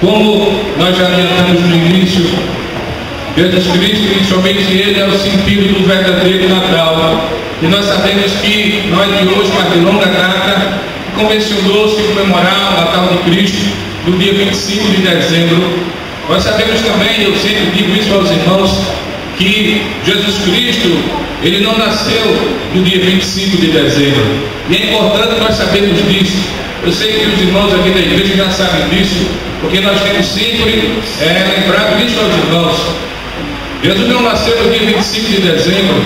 Como nós já adiantamos no início, Jesus Cristo, e somente Ele é o sentido do verdadeiro Natal. E nós sabemos que não é de hoje, mas de longa data, convencionou-se comemorar o Natal de Cristo no dia 25 de dezembro. Nós sabemos também, eu sempre digo isso aos irmãos, que Jesus Cristo, Ele não nasceu no dia 25 de dezembro. E é importante nós sabermos disso. Eu sei que os irmãos aqui da igreja já sabem disso, porque nós temos sempre lembrado isso aos irmãos. Jesus não nasceu no dia 25 de dezembro.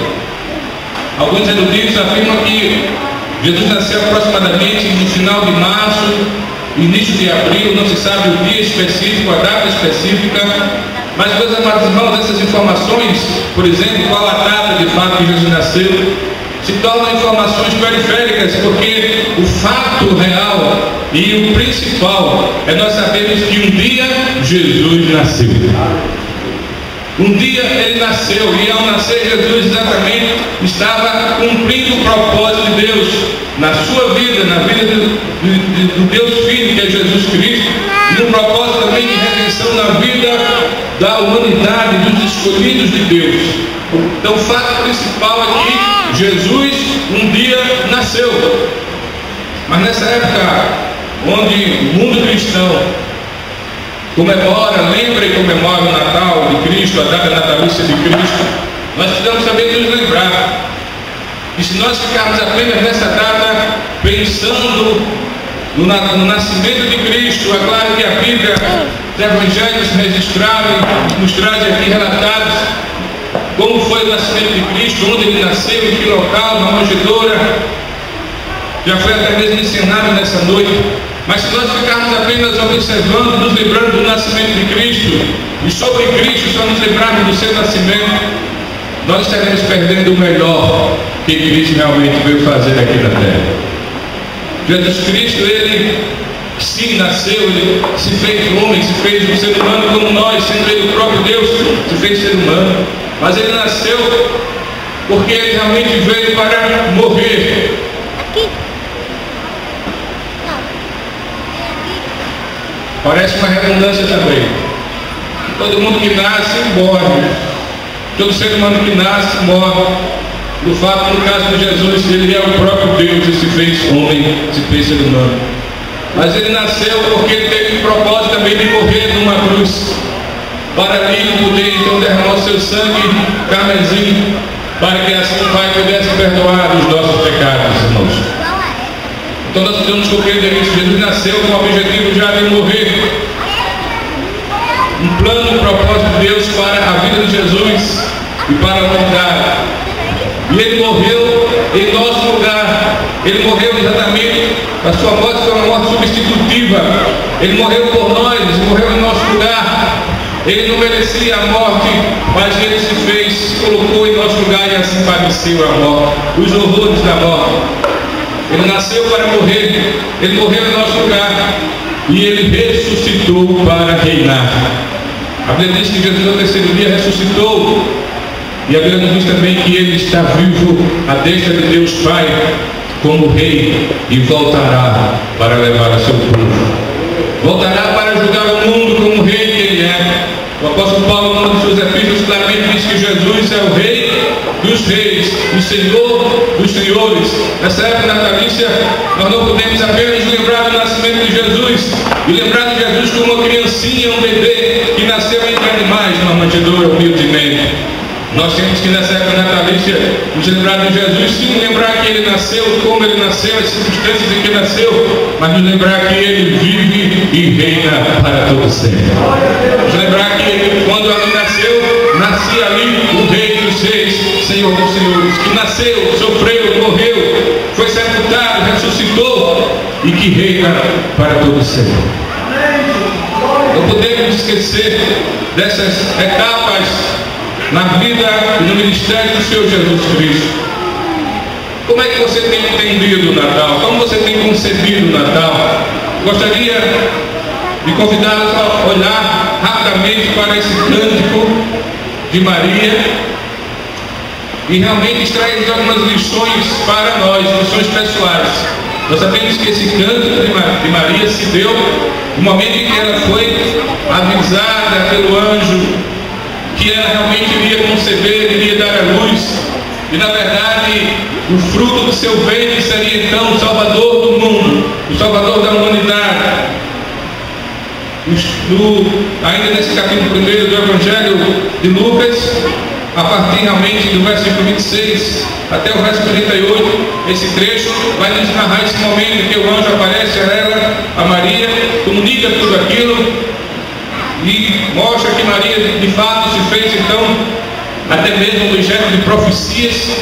Alguns eruditos afirmam que Jesus nasceu aproximadamente no final de março, início de abril, não se sabe o dia específico, a data específica. Mas, meus amados irmãos, essas informações, por exemplo, qual a data de fato que Jesus nasceu, se tornam informações periféricas, porque o fato real e o principal é nós sabermos que um dia Jesus nasceu. Um dia Ele nasceu, e ao nascer Jesus exatamente estava cumprindo o propósito de Deus na sua vida, na vida do Deus Filho, que é Jesus Cristo, e um propósito também de redenção na vida da humanidade, dos escolhidos de Deus. Então o fato principal é que Jesus um dia nasceu. Mas nessa época onde o mundo cristão comemora, lembra e comemora o Natal de Cristo, a data natalícia de Cristo, nós precisamos também nos lembrar que se nós ficarmos apenas nessa data pensando no nascimento de Cristo, é claro que a Bíblia, os evangelhos registraram, nos trazem aqui relatados como foi o nascimento de Cristo, onde Ele nasceu, em que local, na manjedoura, já foi até mesmo ensinado nessa noite. Mas se nós ficarmos apenas observando, nos lembrando do nascimento de Cristo, e sobre Cristo só nos lembrarmos do seu nascimento, nós estaremos perdendo o melhor que Cristo realmente veio fazer aqui na terra. Jesus Cristo, Ele sim nasceu, Ele se fez homem, se fez um ser humano como nós, sendo Ele o próprio Deus, se fez ser humano. Mas Ele nasceu porque Ele realmente veio para morrer. Parece uma redundância também. Todo mundo que nasce morre. Todo ser humano que nasce morre. No fato, no caso de Jesus, Ele é o próprio Deus e se fez homem, se fez ser humano. Mas Ele nasceu porque Ele teve o propósito também de morrer numa cruz, para ali poder então derramar o seu sangue carmesim, para que assim o Pai pudesse perdoar os nossos pecados, irmãos. Então nós precisamos compreender isso. Jesus nasceu com o objetivo já de morrer. Um plano, um propósito de Deus para a vida de Jesus e para a humanidade. E Ele morreu em nosso lugar. Ele morreu exatamente, a sua morte foi uma morte substitutiva. Ele morreu por nós, morreu em nosso lugar. Ele não merecia a morte, mas Ele se fez, se colocou em nosso lugar e assim padeceu a morte, os horrores da morte. Ele nasceu para morrer, Ele morreu em nosso lugar e Ele ressuscitou para reinar. A Bíblia diz que Jesus no terceiro dia ressuscitou, e a Bíblia nos diz também que Ele está vivo à destra de Deus Pai como Rei e voltará para levar a seu povo. Voltará para julgar o mundo como Rei que Ele é. O apóstolo Paulo, em uma de suas epístolas, claramente diz que Jesus é o Rei dos reis, o Senhor dos senhores. Nessa época natalícia, nós não podemos apenas lembrar do nascimento de Jesus e lembrar de Jesus como uma criancinha, um bebê que nasceu entre animais numa manjedoura humildemente. Nós temos que nessa época natalícia nos lembrar de Jesus, sim, lembrar que Ele nasceu, como Ele nasceu, as circunstâncias em que nasceu, mas nos lembrar que Ele vive e reina para todo sempre. Nos lembrar que quando Ele nasceu, nascia ali o Rei dos Reis, Senhor dos Senhores, que nasceu, sofreu, morreu, foi sepultado, ressuscitou e que reina para todo sempre. Não podemos esquecer dessas etapas na vida e no ministério do Senhor Jesus Cristo. Como é que você tem entendido o Natal? Como você tem concebido o Natal? Gostaria de convidá-los a olhar rapidamente para esse cântico de Maria e realmente extrair algumas lições para nós, lições pessoais. Nós sabemos que esse canto de Maria se deu no momento em que ela foi avisada pelo anjo que ela realmente iria conceber, iria dar à luz, e na verdade o fruto do seu ventre seria então o Salvador do mundo, o Salvador da humanidade. Ainda nesse capítulo 1 do Evangelho de Lucas, a partir realmente do versículo 26 até o versículo 38, esse trecho vai nos narrar esse momento em que o anjo aparece a ela, a Maria, comunica tudo aquilo e mostra que Maria de fato se fez então até mesmo um objeto de profecias,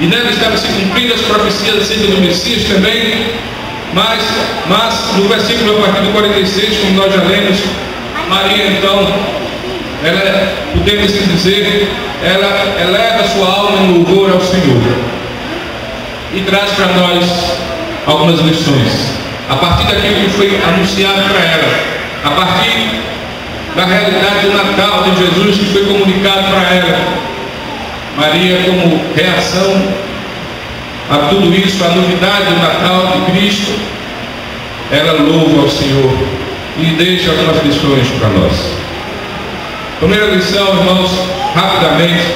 e nela estavam se cumprindo as profecias acerca do Messias também. Mas no versículo a partir do 46, como nós já lemos, Maria então, ela, podemos assim dizer, ela eleva sua alma em louvor ao Senhor e traz para nós algumas lições a partir daquilo que foi anunciado para ela, a partir da realidade do Natal de Jesus que foi comunicado para ela. Maria, como reação a tudo isso, a novidade do Natal de Cristo, ela louva ao Senhor e deixa algumas lições para nós. Primeira lição, irmãos, rapidamente,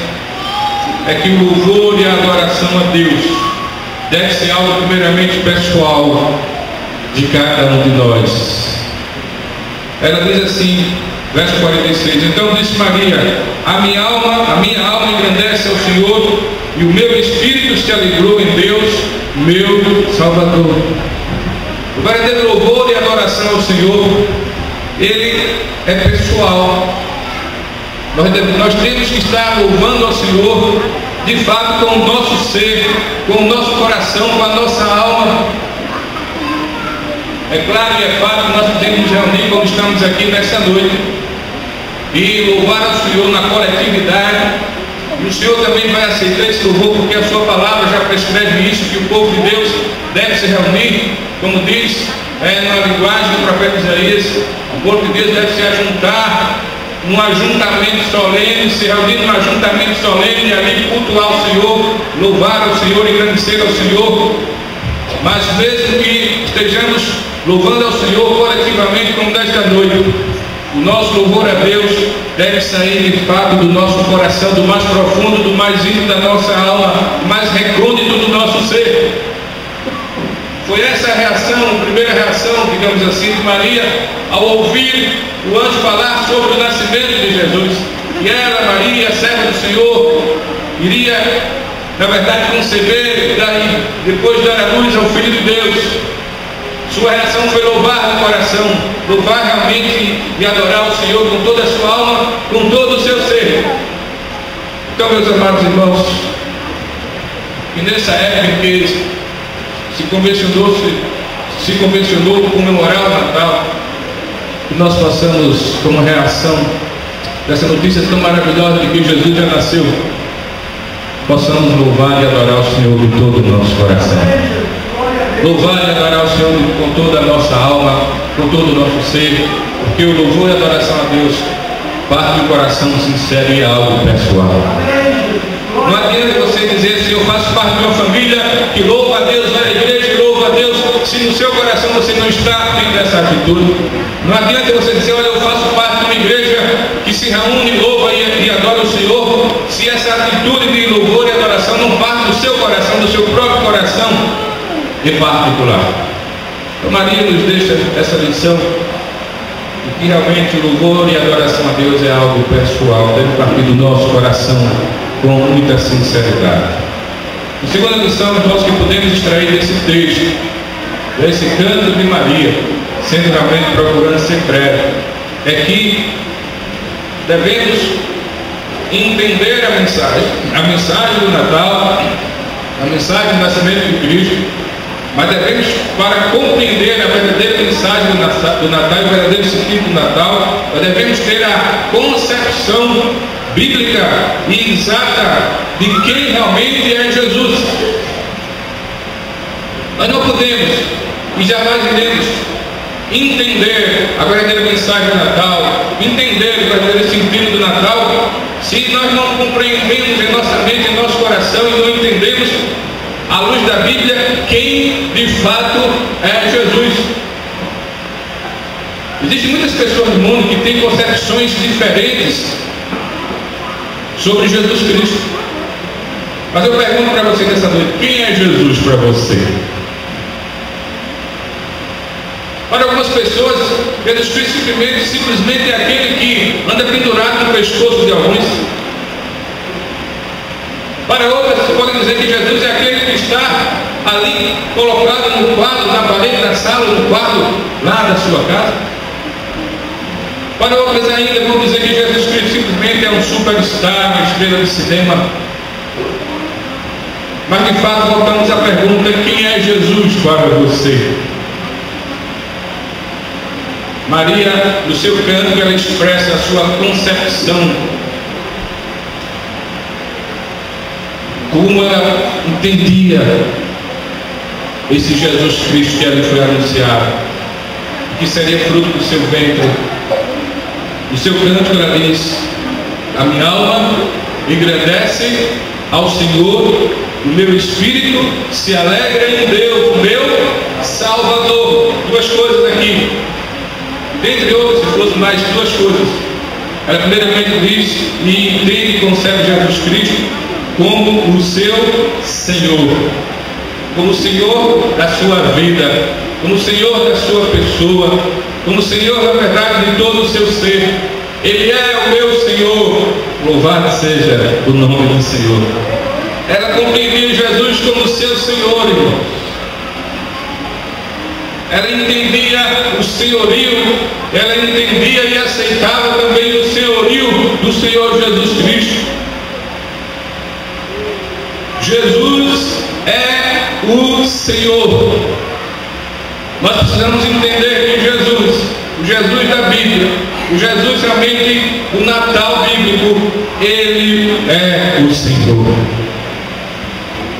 é que o louvor e a adoração a Deus deve ser algo primeiramente pessoal de cada um de nós. Ela diz assim, verso 46, então disse Maria, a minha alma engrandece ao Senhor, e o meu espírito se alegrou em Deus, meu Salvador. O verdadeiro louvor e adoração ao Senhor, ele é pessoal. Nós temos que estar louvando ao Senhor de fato com o nosso ser, com o nosso coração, com a nossa alma. É claro e é fato que nós podemos nos reunir como estamos aqui nessa noite e louvar ao Senhor na coletividade. E o Senhor também vai aceitar esse louvor, porque a sua palavra já prescreve isso, que o povo de Deus deve se reunir, como diz na linguagem do profeta Isaías, o povo de Deus deve se ajuntar num ajuntamento solene, se reunir num ajuntamento solene e ali cultuar o Senhor, louvar ao Senhor, engrandecer ao Senhor. Mas mesmo que estejamos louvando ao Senhor coletivamente, como nesta noite, o nosso louvor a Deus deve sair de fato do nosso coração, do mais profundo, do mais íntimo da nossa alma, do mais recôndito do nosso ser. Foi essa a reação, a primeira reação, digamos assim, de Maria, ao ouvir o anjo falar sobre o nascimento de Jesus. E ela, Maria, serva do Senhor, iria, na verdade, conceber, depois dar a luz ao Filho de Deus. Sua reação foi louvar no coração, louvar realmente e adorar o Senhor com toda a sua alma, com todo o seu ser. Então, meus amados irmãos, e nessa época em que se convencionou comemorar o Natal, que nós passamos como reação dessa notícia tão maravilhosa de que Jesus já nasceu, possamos louvar e adorar o Senhor de todo o nosso coração. Louvar e adorar o Senhor com toda a nossa alma, com todo o nosso ser, porque o louvor e a adoração a Deus parte do coração sincero e é algo pessoal. Não adianta você dizer assim, eu faço parte de uma família que louva a Deus, vai à igreja e louva a Deus, se no seu coração você não está tendo essa atitude. Não adianta você dizer, olha, eu faço parte de uma igreja que se reúne, louva e adora o Senhor, se essa atitude de louvor e adoração não parte do seu coração, do seu próprio coração em particular. Então Maria nos deixa essa lição de que realmente o louvor e a adoração a Deus é algo pessoal, deve partir do nosso coração com muita sinceridade. A segunda lição, irmãos, que podemos extrair desse texto, desse canto de Maria, sendo realmente procurando ser breve, é que devemos entender a mensagem do Natal, a mensagem do nascimento de Cristo. Mas devemos, para compreender a verdadeira mensagem do Natal e o verdadeiro sentido do Natal, nós devemos ter a concepção bíblica e exata de quem realmente é Jesus. Nós não podemos e jamais iremos entender a verdadeira mensagem do Natal, entender o verdadeiro sentido do Natal, se nós não compreendemos em nossa mente, em nosso coração e não entendemos à luz da Bíblia, quem de fato é Jesus. Existem muitas pessoas no mundo que têm concepções diferentes sobre Jesus Cristo. Mas eu pergunto para você nessa noite: quem é Jesus para você? Para algumas pessoas, Jesus Cristo simplesmente é aquele que anda pendurado no pescoço de alguns. Para outras, podem dizer que Jesus é aquele que está ali colocado no quadro, na parede da sala, no quadro lá da sua casa. Para outras ainda, vão dizer que Jesus Cristo simplesmente é um superstar, uma estrela de cinema. Mas de fato, voltamos à pergunta: quem é Jesus para você? Maria, no seu canto, ela expressa a sua concepção, como ela entendia esse Jesus Cristo que ela foi anunciado, que seria fruto do seu ventre. No seu canto ela diz: a minha alma engrandece ao Senhor, o meu espírito se alegra em Deus, o meu Salvador. Duas coisas aqui, dentre outras, se fossem mais duas coisas. Ela primeiramente diz e entende e concebe Jesus Cristo como o seu Senhor, como o Senhor da sua vida, como o Senhor da sua pessoa, como o Senhor, na verdade, de todo o seu ser. Ele é o meu Senhor, louvado seja o nome do Senhor. Ela compreendia Jesus como seu Senhor, irmãos. Ela entendia o senhorio, ela entendia e aceitava também o senhorio do Senhor Jesus Cristo. Jesus é o Senhor. Nós precisamos entender que Jesus, o Jesus da Bíblia, o Jesus realmente, o Natal bíblico, Ele é o Senhor.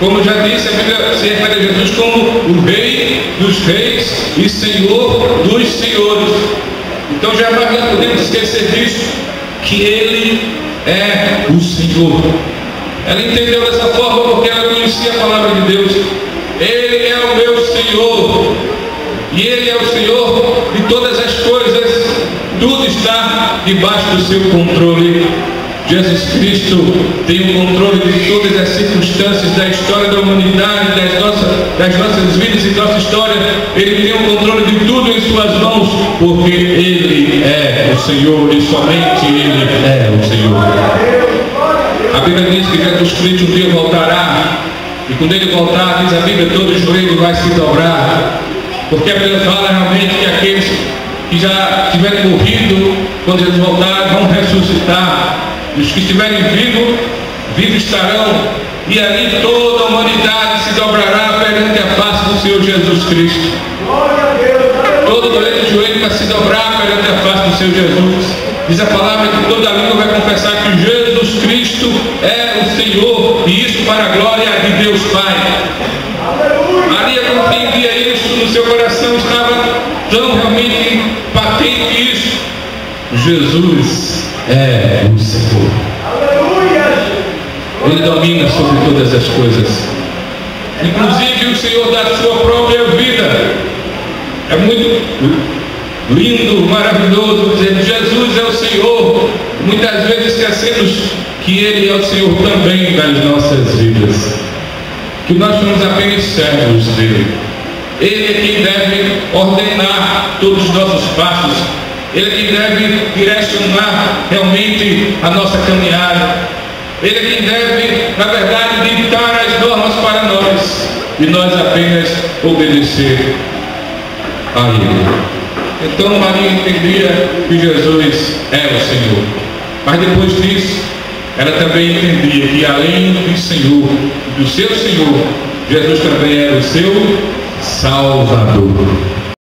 Como eu já disse, a Bíblia se refere a Jesus como o Rei dos Reis e Senhor dos Senhores. Então jamais nós podemos esquecer disso, que Ele é o Senhor. Ela entendeu dessa forma porque ela conhecia a palavra de Deus. Ele é o meu Senhor, e Ele é o Senhor de todas as coisas. Tudo está debaixo do seu controle. Jesus Cristo tem o controle de todas as circunstâncias da história da humanidade, das nossas vidas e nossa história. Ele tem o controle de tudo em suas mãos, porque Ele é o Senhor e somente Ele é o Senhor. A Bíblia diz que Jesus Cristo um dia voltará, e quando Ele voltar, diz a Bíblia, todo joelho vai se dobrar, porque a Bíblia fala realmente que aqueles que já tiverem morrido, quando Jesus voltar, vão ressuscitar. E os que estiverem vivos estarão, e ali toda a humanidade se dobrará perante a face do Senhor Jesus Cristo. Todo joelho vai se dobrar perante a face do Senhor Jesus. Diz a palavra que toda língua vai confessar que Jesus Cristo é o Senhor, e isso para a glória de Deus Pai. Maria compreendia isso, no seu coração estava tão realmente patente isso. Jesus é o Senhor. Ele domina sobre todas as coisas, inclusive o Senhor da sua própria vida. É muito lindo, maravilhoso dizer que Jesus é o Senhor, muitas vezes esquecemos que Ele é o Senhor também das nossas vidas, que nós somos apenas servos dEle. Ele é quem deve ordenar todos os nossos passos. Ele é quem deve direcionar realmente a nossa caminhada. Ele é quem deve, na verdade, ditar as normas para nós, e nós apenas obedecer a Ele. Então Maria entendia que Jesus é o Senhor, mas depois disso, ela também entendia que além do Senhor, do seu Senhor, Jesus também era o seu Salvador.